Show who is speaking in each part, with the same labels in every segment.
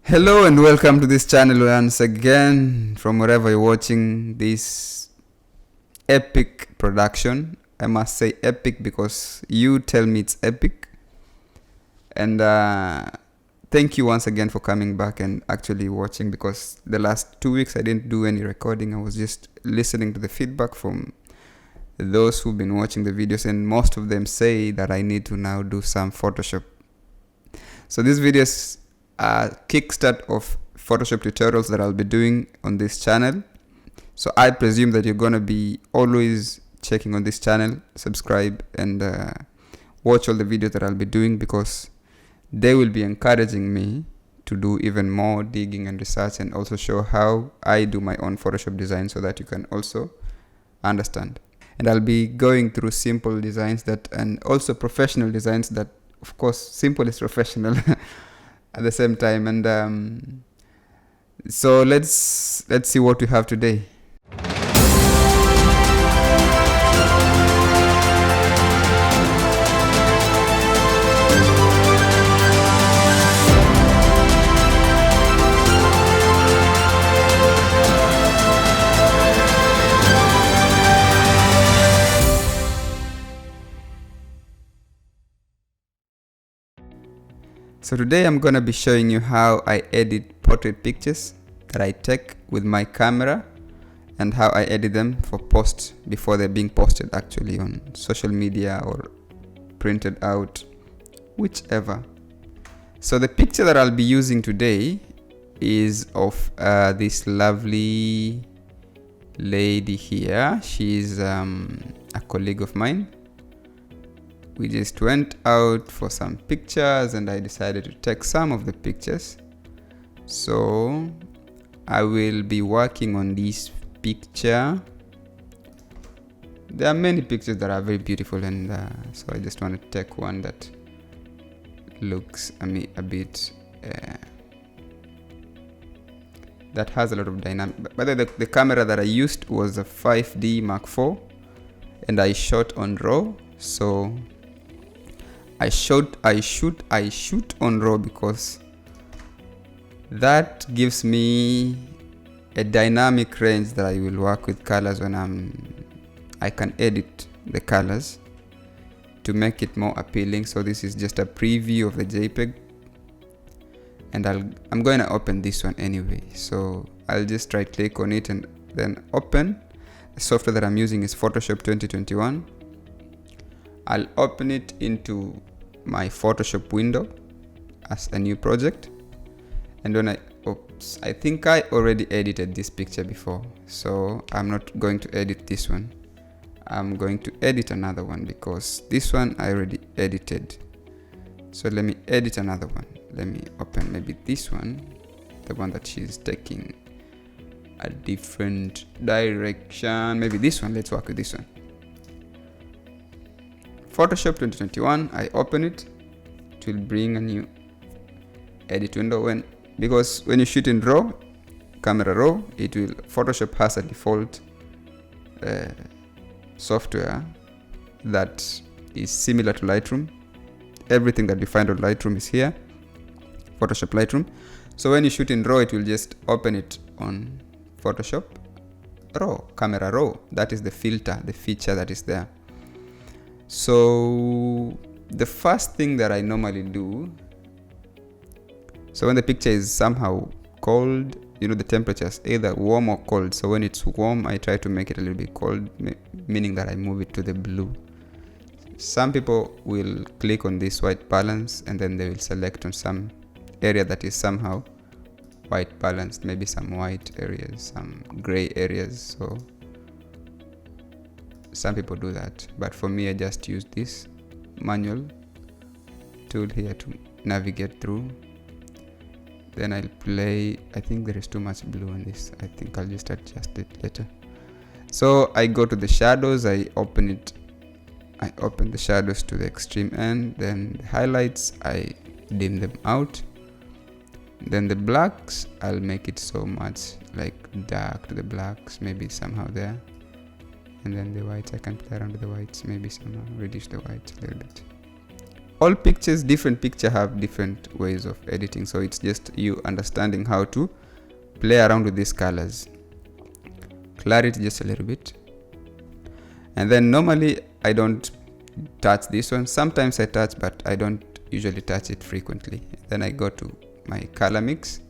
Speaker 1: Hello and welcome to this channel once again from wherever you're watching this epic production. I must say epic because you tell me it's epic. And thank you once again for coming back and actually watching, because the last 2 weeks I didn't do any recording. I was just listening to the feedback from those who've been watching the videos, and most of them say that I need to now do some Photoshop. So these videos are kickstart of Photoshop tutorials that I'll be doing on this channel. So I presume that you're gonna be always checking on this channel, subscribe, and watch all the videos that I'll be doing, because they will be encouraging me to do even more digging and research, and also show how I do my own Photoshop design so that you can also understand. And I'll be going through simple designs and also professional designs that, of course, simple is professional at the same time. And so let's see what we have today. So today I'm gonna be showing you how I edit portrait pictures that I take with my camera, and how I edit them for post before they're being posted actually on social media or printed out, whichever. So the picture that I'll be using today is of this lovely lady here. She's a colleague of mine. We just went out for some pictures and I decided to take some of the pictures. So I will be working on this picture. There are many pictures that are very beautiful, and so I just want to take one that looks a bit that has a lot of dynamic. But the camera that I used was a 5D Mark IV, and I shot on RAW. So I shoot on RAW because that gives me a dynamic range that I will work with colors when I can edit the colors to make it more appealing. So this is just a preview of the JPEG, and I'm going to open this one anyway. So I'll just right click on it and then open. The software that I'm using is Photoshop 2021. I'll open it into my Photoshop window as a new project, and when I think I already edited this picture before, so I'm not going to edit this one. I'm going to edit another one because this one I already edited. So let me edit another one. Let me open maybe this one, the one that she's taking a different direction. Maybe this one. Let's work with this one. Photoshop 2021, I open it. It will bring a new edit window, because when you shoot in RAW, camera RAW, Photoshop has a default software that is similar to Lightroom. Everything that you find on Lightroom is here, Photoshop Lightroom. So when you shoot in RAW, it will just open it on Photoshop RAW, camera RAW. That is the filter, the feature that is there. So the first thing that I normally do, so when the picture is somehow cold, the temperature is either warm or cold. So when it's warm, I try to make it a little bit cold, meaning that I move it to the blue. Some people will click on this white balance and then they will select on some area that is somehow white balanced, maybe some white areas, some gray areas. So some people do that, but for me I just use this manual tool here to navigate through. Then I'll play. I think there is too much blue on this. I think I'll just adjust it later. So I go to the shadows, I open the shadows to the extreme end. Then the highlights, I dim them out. Then the blacks, I'll make it so much like dark to the blacks, maybe somehow there. And then the whites, I can play around with the whites, maybe somehow reduce the whites a little bit. all pictures, different picture have different ways of editing, so it's just you understanding how to play around with these colors. Clarity just a little bit, and then normally I don't touch this one. Sometimes I touch, but I don't usually touch it frequently. Then I go to my color mix.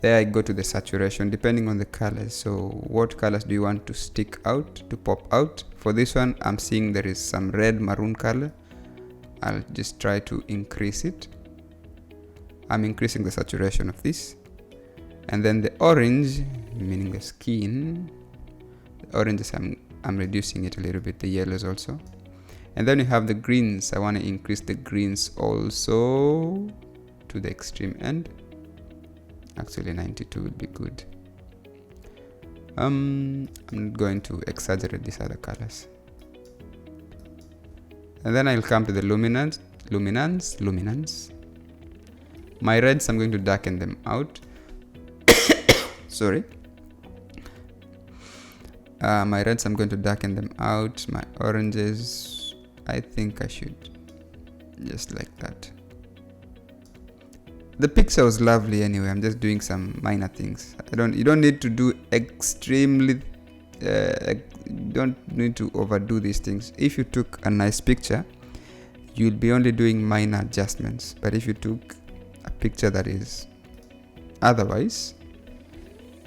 Speaker 1: There I go to the saturation depending on the colors. So what colors do you want to stick out, to pop out? For this one, I'm seeing there is some red maroon color. I'll just try to increase it. I'm increasing the saturation of this. And then the orange, meaning the skin, the oranges, I'm reducing it a little bit, the yellows also. And then you have the greens. I want to increase the greens also to the extreme end. Actually 92 would be good. I'm going to exaggerate these other colors. And then I'll come to the luminance. My reds, I'm going to darken them out. Sorry. My reds, I'm going to darken them out. My oranges, I think I should just like that. The picture was lovely anyway. I'm just doing some minor things. You don't need to do extremely. Don't need to overdo these things. If you took a nice picture, you'll be only doing minor adjustments. But if you took a picture that is otherwise,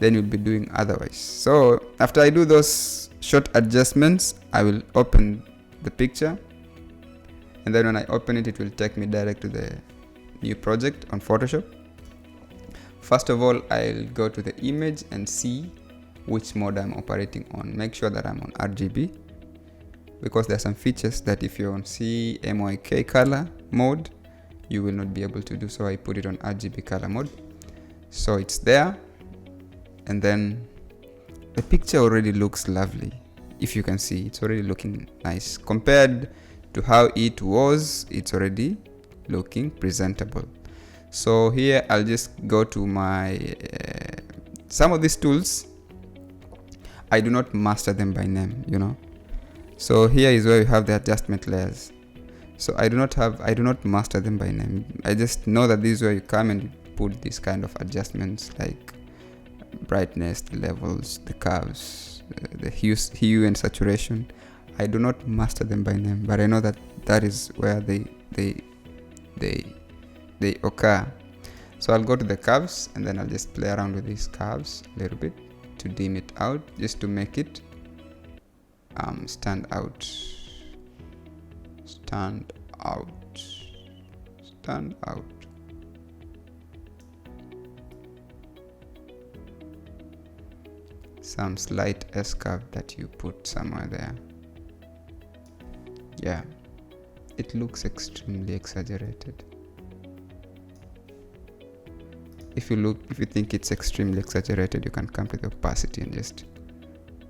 Speaker 1: then you'll be doing otherwise. So after I do those short adjustments, I will open the picture, and then when I open it, it will take me direct to the new project on Photoshop. First of all, I'll go to the image and see which mode I'm operating on. Make sure that I'm on RGB, because there are some features that if you're on CMYK color mode, you will not be able to do. So I put it on RGB color mode. So it's there, and then the picture already looks lovely. If you can see, it's already looking nice compared to how it was. It's already looking presentable. So here I'll just go to my some of these tools. I do not master them by name, so here is where you have the adjustment layers. So I do not master them by name. I just know that this is where you come and you put these kind of adjustments like brightness, the levels, the curves, the hue and saturation. I do not master them by name, but I know that is where they occur. So I'll go to the curves, and then I'll just play around with these curves a little bit to dim it out, just to make it stand out. Some slight S-curve that you put somewhere there. Yeah, it looks extremely exaggerated. If you think it's extremely exaggerated, you can come to the opacity and just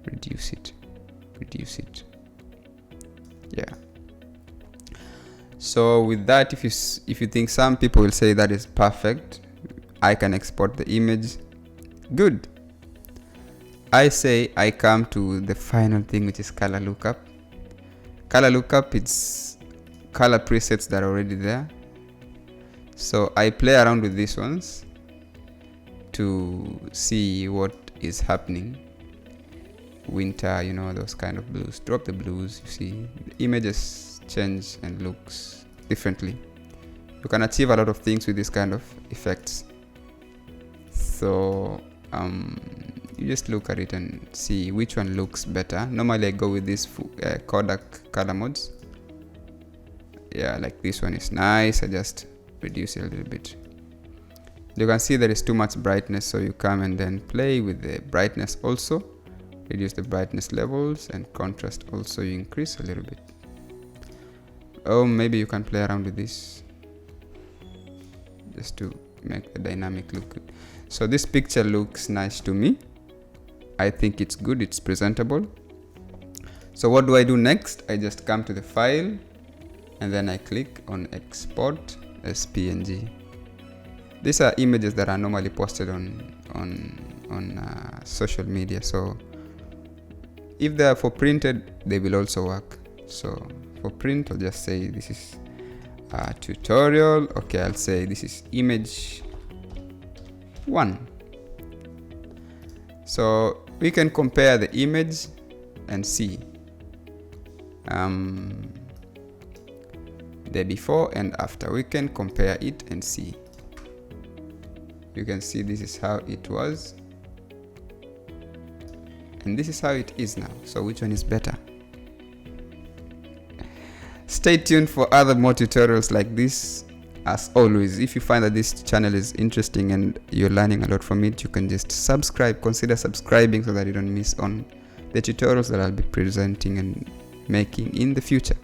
Speaker 1: reduce it. Yeah. So with that, if you think, some people will say that is perfect, I can export the image. Good. I say I come to the final thing, which is color lookup. Color lookup, it's color presets that are already there. So I play around with these ones to see what is happening. Winter, those kind of blues. Drop the blues, you see the images change and looks differently. You can achieve a lot of things with this kind of effects. So you just look at it and see which one looks better. Normally I go with these Kodak color modes. Yeah, like this one is nice. I just reduce it a little bit. You can see there is too much brightness, so you come and then play with the brightness also. Reduce the brightness levels, and contrast also you increase a little bit. Oh, maybe you can play around with this just to make the dynamic look good. So this picture looks nice to me. I think it's good, it's presentable. So what do I do next? I just come to the file, and then I click on export as PNG. These are images that are normally posted on social media. So if they are for printed, they will also work. So for print, I'll just say this is tutorial. Okay, I'll say this is image 1. So we can compare the image and see the before and after. We can compare it and see. You can see this is how it was and this is how it is now. So which one is better? Stay tuned for other more tutorials like this. As always, if you find that this channel is interesting and you're learning a lot from it, you can just subscribe. Consider subscribing so that you don't miss on the tutorials that I'll be presenting and making in the future.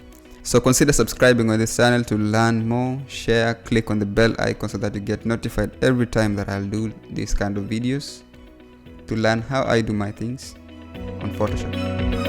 Speaker 1: So consider subscribing on this channel to learn more. Share, click on the bell icon so that you get notified every time that I'll do this kind of videos to learn how I do my things on Photoshop.